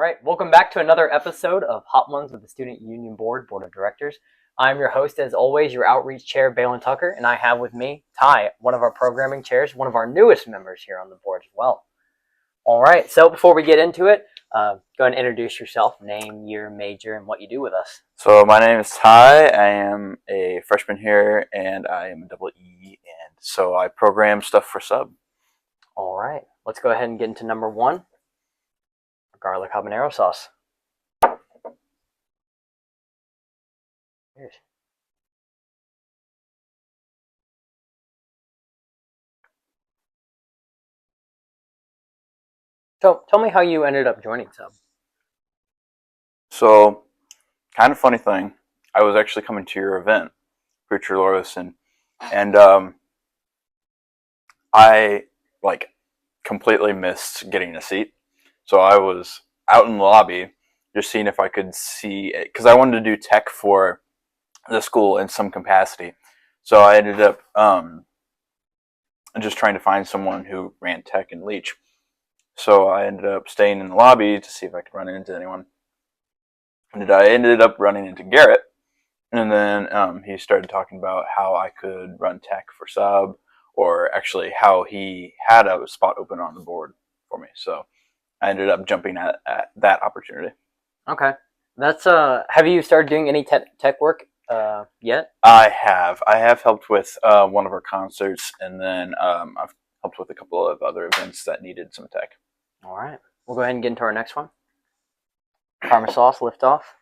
right, welcome back to another episode of Hot Ones with the Student Union Board of Directors. I'm your host, as always, your outreach chair, Baylun Tucker, and I have with me Ty, one of our programming chairs, one of our newest members here on the board as well. All right, so before we get into it, go ahead and introduce yourself, name, year, major, and what you do with us. So my name is Ty. I am a freshman here, and I am a double E, and so I program stuff for sub. All right, let's go ahead and get into number one. Garlic habanero sauce. Cheers. So tell me how you ended up joining sub. So, kind of funny thing, I was actually coming to your event, Preacher Lorison, and I completely missed getting a seat. So I was out in the lobby just seeing if I could see it, because I wanted to do tech for the school in some capacity. So I ended up just trying to find someone who ran tech in Leech. So I ended up staying in the lobby to see if I could run into anyone. And I ended up running into Garrett. And then he started talking about how I could run tech for sub, or actually how he had a spot open on the board for me. So I ended up jumping at that opportunity. Okay. That's have you started doing any tech work yet? I have helped with one of our concerts, and then I've helped with a couple of other events that needed some tech. All right. We'll go ahead and get into our next one. Parmesan sauce, lift off.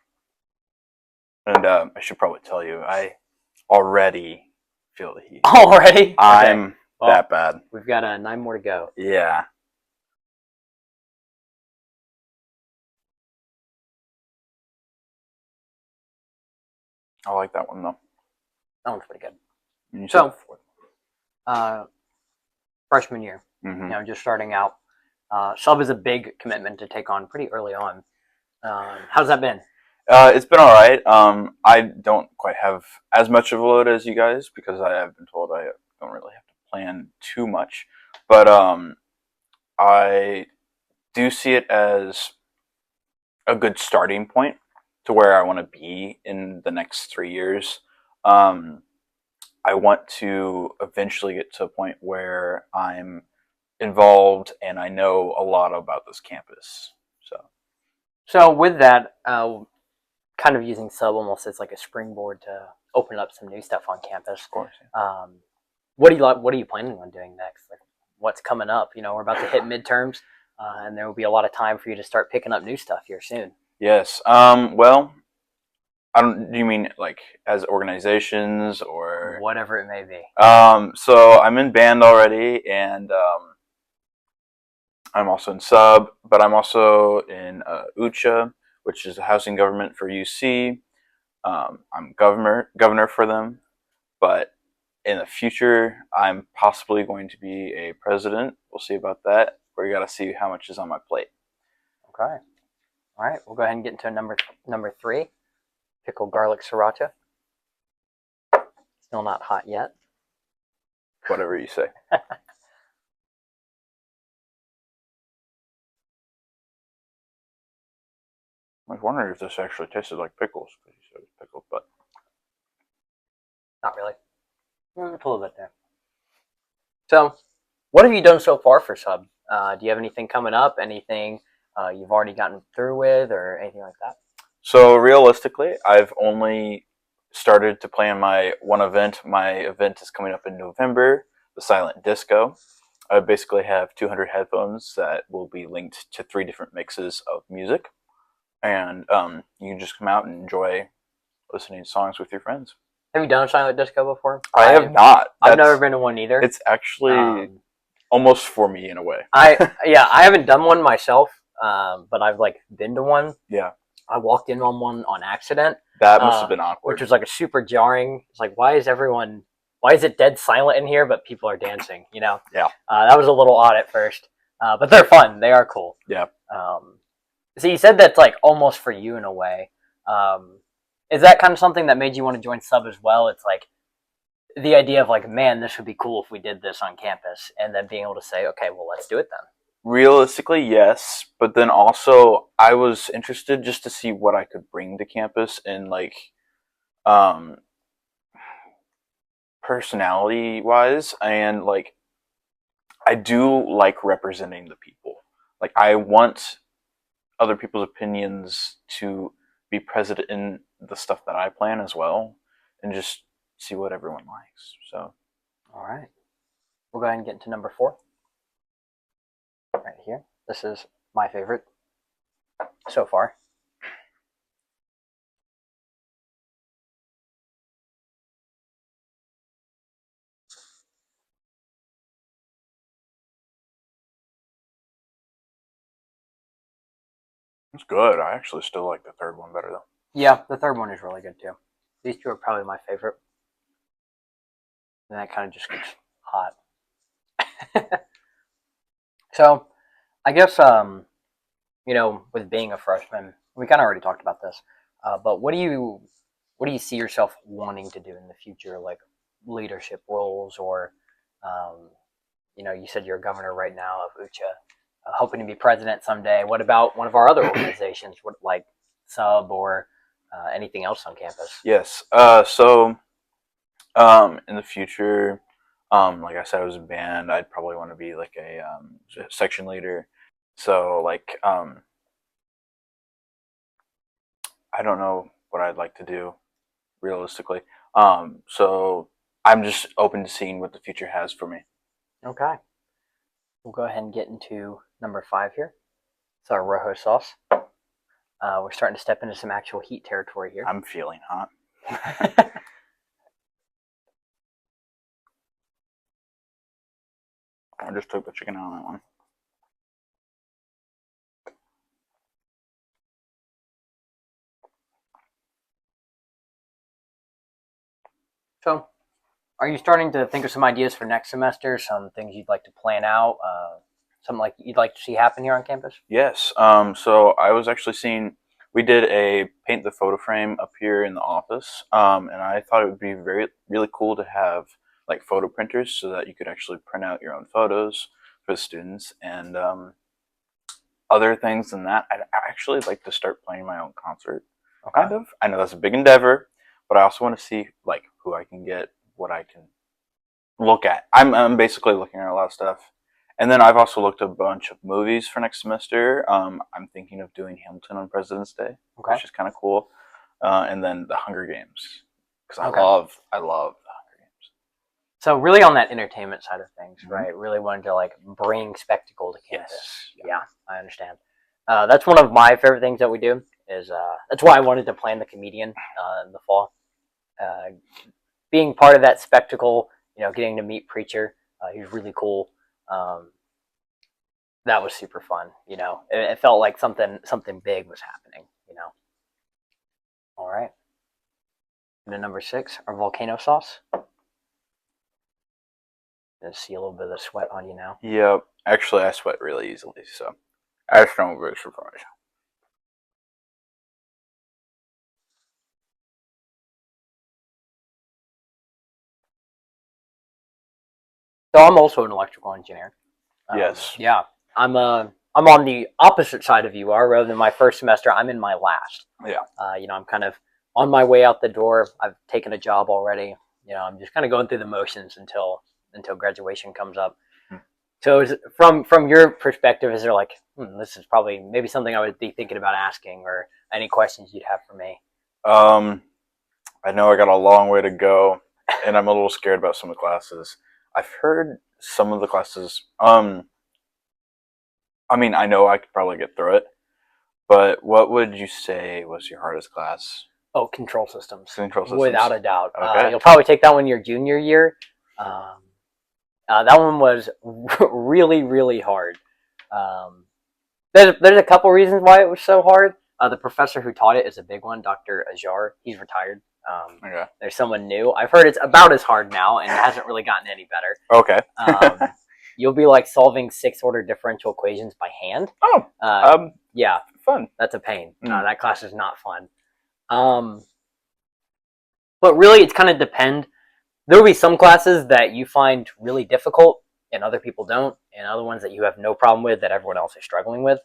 And I should probably tell you, I already feel the heat. Already? I'm that bad. We've got 9 more to go. Yeah. I like that one, though. That one's pretty good. So, freshman year, just starting out. Sub is a big commitment to take on pretty early on. How's that been? It's been all right. I don't quite have as much of a load as you guys, because I have been told I don't really have to plan too much. But I do see it as a good starting point to where I want to be in the next 3 years. I want to eventually get to a point where I'm involved and I know a lot about this campus. So with that, kind of using sub almost as like a springboard to open up some new stuff on campus. Of course. What are you planning on doing next? Like, what's coming up? We're about to hit midterms, and there will be a lot of time for you to start picking up new stuff here soon. Yes. Well, do you mean like as organizations or whatever it may be? So I'm in band already, and I'm also in sub, but I'm also in UCHA, which is a housing government for UC. I'm governor for them, but in the future, I'm possibly going to be a president. We'll see about that. We got to see how much is on my plate. Okay. All right. We'll go ahead and get into number 3, pickled garlic sriracha. Still not hot yet. Whatever you say. I was wondering if this actually tasted like pickles, because you said it was pickled, but not really. A little bit there. So, what have you done so far for sub? Do you have anything coming up? Anything you've already gotten through with, or anything like that? So realistically, I've only started to plan my one event. My event is coming up in November, the Silent Disco. I basically have 200 headphones that will be linked to 3 different mixes of music. And you can just come out and enjoy listening to songs with your friends. Have you done a silent disco before? I have not. I've never been to one either. It's actually almost for me in a way. I haven't done one myself, but I've been to one. Yeah. I walked in on one on accident. That must have been awkward. Which was a super jarring. It's why is it dead silent in here, but people are dancing? Yeah. That was a little odd at first, but they're fun. They are cool. Yeah. So you said that's almost for you in a way. Is that kind of something that made you want to join sub as well? It's the idea of man, this would be cool if we did this on campus, and then being able to say, okay, well, let's do it then. realistically, yes, but then also I was interested just to see what I could bring to campus and like um personality wise, and like I do like representing the people. Like I want other people's opinions to be present in the stuff that I plan as well, and just see what everyone likes. So, All right. We'll go ahead and get into number 4. Right here. This is my favorite so far. it's good. I actually still like the third one better though. Yeah, the third one is really good too. These two are probably my favorite. And that kind of just gets hot. So, I guess with being a freshman, we kind of already talked about this. But what do you see yourself wanting to do in the future, like leadership roles, or you said you're a governor right now of UCHA, hoping to be president someday. What about one of our other organizations, what like sub or anything else on campus? Yes. In the future, like I said, I was in band. I'd probably want to be like a section leader. So like, I don't know what I'd like to do realistically. So I'm just open to seeing what the future has for me. Okay. We'll go ahead and get into number 5 here. It's our Rojo sauce. We're starting to step into some actual heat territory here. I'm feeling hot. I just took the chicken out of that one. So, are you starting to think of some ideas for next semester? Some things you'd like to plan out? Something like you'd like to see happen here on campus? Yes. So I was actually seeing, we did a paint the photo frame up here in the office, and I thought it would be really cool to have like photo printers so that you could actually print out your own photos for the students, and other things than that. I'd actually like to start playing my own concert. Okay. Kind of. I know that's a big endeavor, but I also want to see like who I can get, what I can look at. I'm basically looking at a lot of stuff. And then I've also looked at a bunch of movies for next semester. I'm thinking of doing Hamilton on President's Day, Okay. which is kind of cool. And then the Hunger Games, because I Okay. love the Hunger Games. So really on that entertainment side of things, Mhm. right? Really wanted to like bring spectacle to campus. Yes. Yeah, I understand. That's one of my favorite things that we do. Is that's why I wanted to plan the comedian in the fall. Being part of that spectacle, getting to meet Preacher, he's really cool. That was super fun. It felt like something big was happening. All right. And then number 6, our volcano sauce. I see a little bit of the sweat on you now. Yep. Actually, I sweat really easily, so I just don't very surprised. So I'm also an electrical engineer. Yes. Yeah. I'm on the opposite side of you are. Rather than my first semester, I'm in my last. Yeah. I'm kind of on my way out the door. I've taken a job already. I'm just kind of going through the motions until graduation comes up. So from your perspective, is there like, this is probably maybe something I would be thinking about asking, or any questions you'd have for me? I know I got a long way to go, and I'm a little scared about some of the classes. I've heard some of the classes. I mean, I know I could probably get through it, but what would you say was your hardest class? Oh, control systems. Control systems. Without a doubt. Okay. You'll probably take that one your junior year. That one was really, really hard. There's a couple reasons why it was so hard. The professor who taught it is a big one, Dr. Ajar. He's retired. Okay. There's someone new. I've heard it's about as hard now, and it hasn't really gotten any better. Okay. You'll be like solving 6-order differential equations by hand. Oh. Yeah. Fun. That's a pain. That class is not fun. But really, it's kind of depend. There will be some classes that you find really difficult, and other people don't, and other ones that you have no problem with that everyone else is struggling with.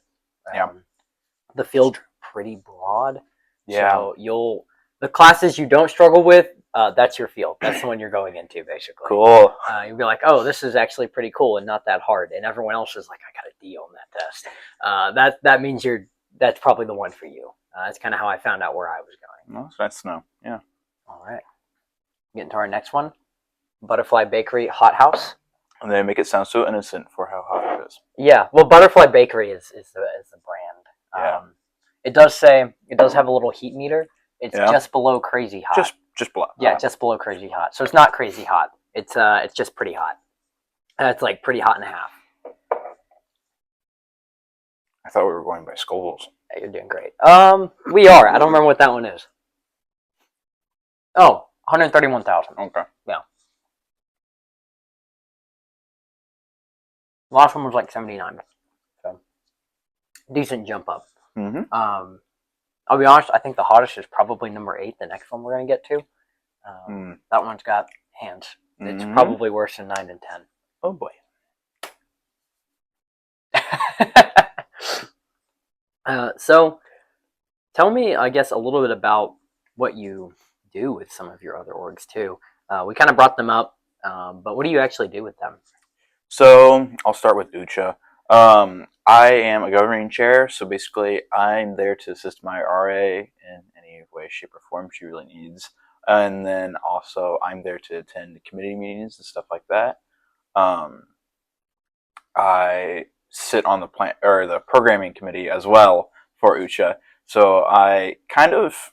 Yeah. The field's pretty broad. Yeah. So the classes you don't struggle with, that's your field. That's the one you're going into, basically. Cool. You'll be like, oh, this is actually pretty cool and not that hard. And everyone else is like, I got a D on that test. That means that's probably the one for you. That's kind of how I found out where I was going. Well, that's nice to know. Yeah. All right. Getting to our next one. Butterfly Bakery Hot House. And they make it sound so innocent for how hot it is. Yeah. Well, Butterfly Bakery is the brand. Yeah. It does have a little heat meter. It's just below crazy hot. Just below. Yeah, just below crazy hot. So it's not crazy hot. It's just pretty hot. It's like pretty hot and a half. I thought we were going by Scovilles. Yeah, you're doing great. We are. I don't remember what that one is. Oh, 131,000. Okay. Yeah. The last one was like 79. So decent jump up. Mm-hmm. I'll be honest, I think the hottest is probably number 8, the next one we're going to get to. That one's got hands. It's probably worse than 9 and 10. Oh, boy. So, tell me, I guess, a little bit about what you do with some of your other orgs, too. We kind of brought them up, but what do you actually do with them? So, I'll start with Ucha. I am a governing chair, so basically I'm there to assist my RA in any way, shape, or form she really needs. And then also I'm there to attend committee meetings and stuff like that. I sit on the programming committee as well for Ucha. So I kind of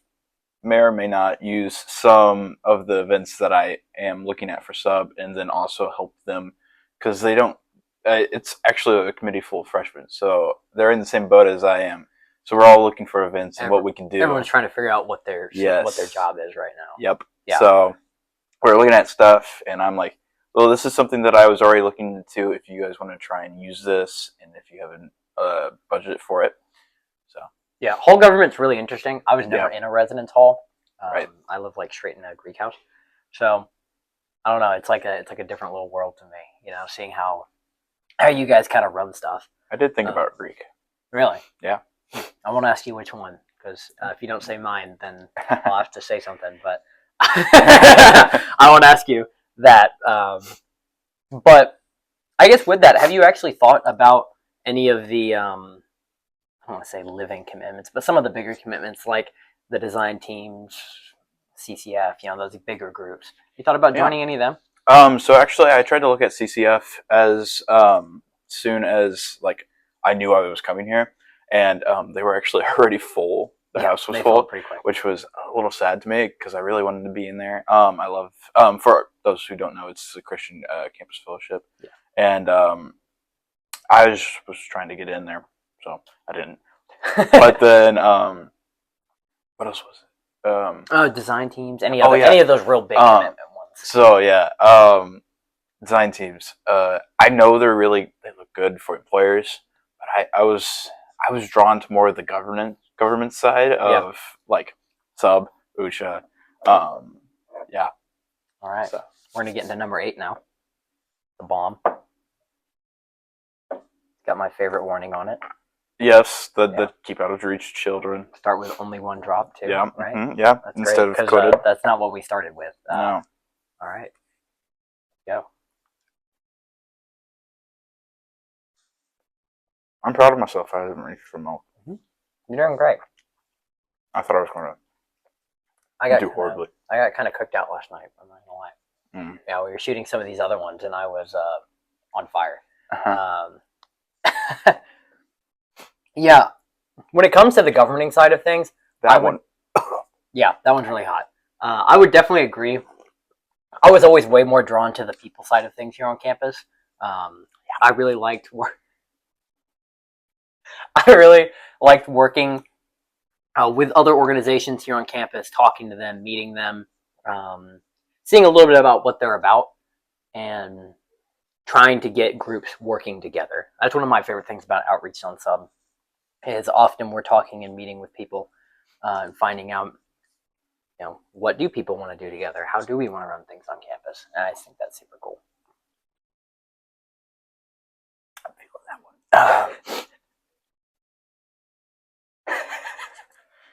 may or may not use some of the events that I am looking at for sub, and then also help them because they don't. It's actually a committee full of freshmen, so they're in the same boat as I am. So we're all looking for events and what we can do. Everyone's trying to figure out what their job is right now. Yep. Yeah. So we're looking at stuff, and I'm like, well, this is something that I was already looking into. If you guys want to try and use this, and if you have a budget for it, so yeah, hall government's really interesting. I was never in a residence hall. Right. I live like straight in a Greek house, so I don't know. It's like a different little world to me. You know, seeing how you guys kind of run stuff. I did think about Greek. Really? Yeah. I won't ask you which one, because if you don't say mine, then I'll have to say something. But I won't ask you that. But I guess with that, have you actually thought about any of the, I don't want to say living commitments, but some of the bigger commitments like the design teams, CCF, those bigger groups? You thought about joining any of them? So actually, I tried to look at CCF as soon as I knew I was coming here, and they were actually already full. The house was full, pretty quick, which was a little sad to me because I really wanted to be in there. I love for those who don't know, it's a Christian campus fellowship, and I was trying to get in there, so I didn't. But then, what else was it? Design teams, any of those real big commitment ones. So yeah, design teams. I know they look good for employers, but I was drawn to more of the government side of sub Ucha. Yeah. All right. So we're gonna get into number 8 now. The bomb. Got my favorite warning on it. Yes, the keep out of reach children. Start with only one drop too. Yeah. Right. Mm-hmm, yeah. That's instead great, of coded. That's not what we started with. No. All right. Go. I'm proud of myself. I didn't reach remote. You're doing great. I thought I was going to do horribly. I got kind of cooked out last night. I'm not gonna lie. Yeah, we were shooting some of these other ones, and I was on fire. Yeah, when it comes to the governing side of things, that one's really hot. I would definitely agree. I was always way more drawn to the people side of things here on campus. I really liked working with other organizations here on campus, talking to them, meeting them, seeing a little bit about what they're about, and trying to get groups working together. That's one of my favorite things about outreach on sub. Is often we're talking and meeting with people and finding out, what do people want to do together? How do we want to run things on campus? And I think that's super cool.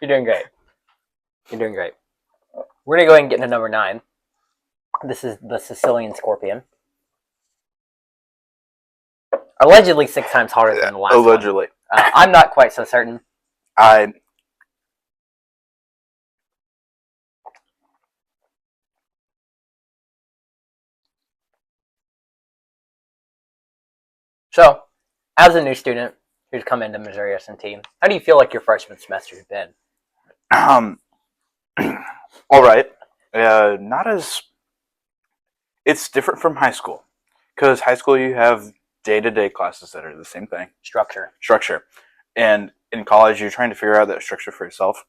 You're doing great. You're doing great. We're going to go ahead and get into number 9. This is the Sicilian scorpion. Allegedly 6 times harder than the last Allegedly. one. I'm not quite so certain. So, as a new student who's come into Missouri S&T, how do you feel like your freshman semester has been? All right. Not as... It's different from high school. Because high school you have day-to-day classes that are the same thing. Structure. And in college you're trying to figure out that structure for yourself.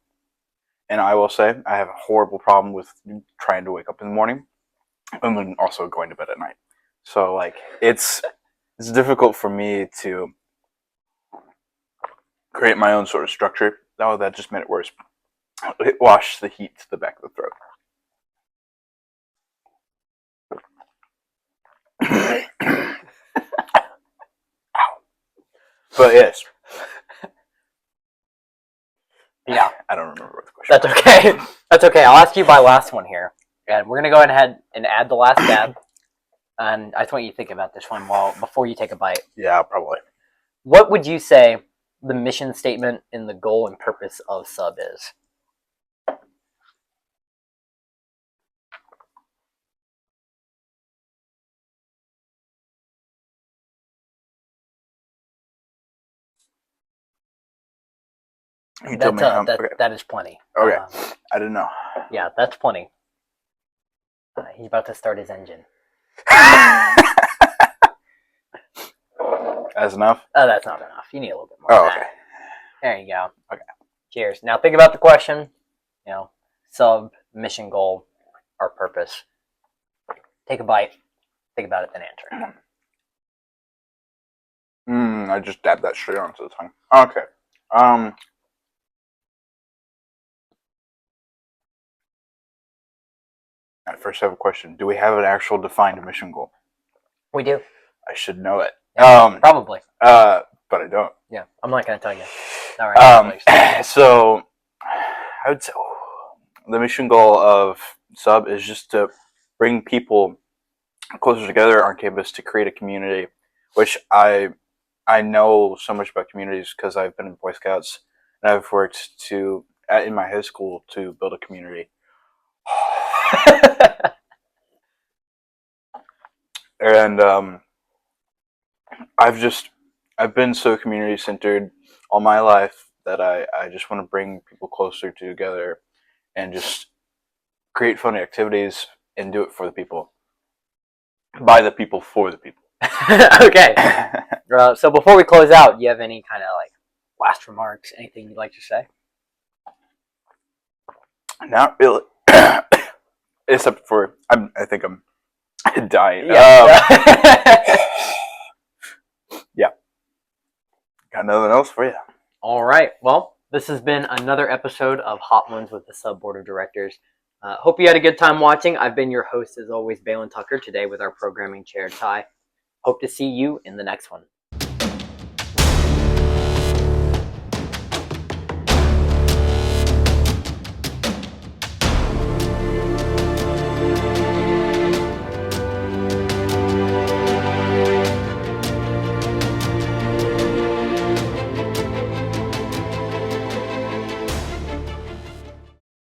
And I will say, I have a horrible problem with trying to wake up in the morning. And then also going to bed at night. So, like, it's difficult for me to create my own sort of structure. Oh, that just made it worse. It washed the heat to the back of the throat. But yes. Yeah. I don't remember what the question was. That's okay. That's okay. I'll ask you my last one here. And we're going to go ahead and add the last dab. And I just want you to think about this one before you take a bite. Yeah, probably. What would you say the mission statement and the goal and purpose of Sub is? You told me how, that is plenty. Okay. I didn't know. Yeah, that's plenty. He's about to start his engine. That's enough? Oh, that's not enough. You need a little bit more. Oh, okay. There you go. Okay. Cheers. Now think about the question. Sub, mission, goal, or purpose. Take a bite. Think about it, then answer. I just dabbed that straight onto the tongue. Okay. I first have a question. Do we have an actual defined mission goal? We do. I should know it. Yeah, probably. But I don't. Yeah, I'm not going to tell you. All right. So, I would say the mission goal of Sub is just to bring people closer together on campus to create a community, which I know so much about communities because I've been in Boy Scouts and I've worked in my high school to build a community. And I've been so community centered all my life that I just want to bring people closer together and just create fun activities and do it for the people, by the people, for the people. Okay. So before we close out, do you have any kind of last remarks, anything you'd like to say? Not really. Except for I think I'm dying. Yeah. Yeah. Got nothing else for you. All right. Well, this has been another episode of Hot Ones with the Sub Board of Directors. Hope you had a good time watching. I've been your host, as always, Baylun Tucker, today with our programming chair, Ty. Hope to see you in the next one.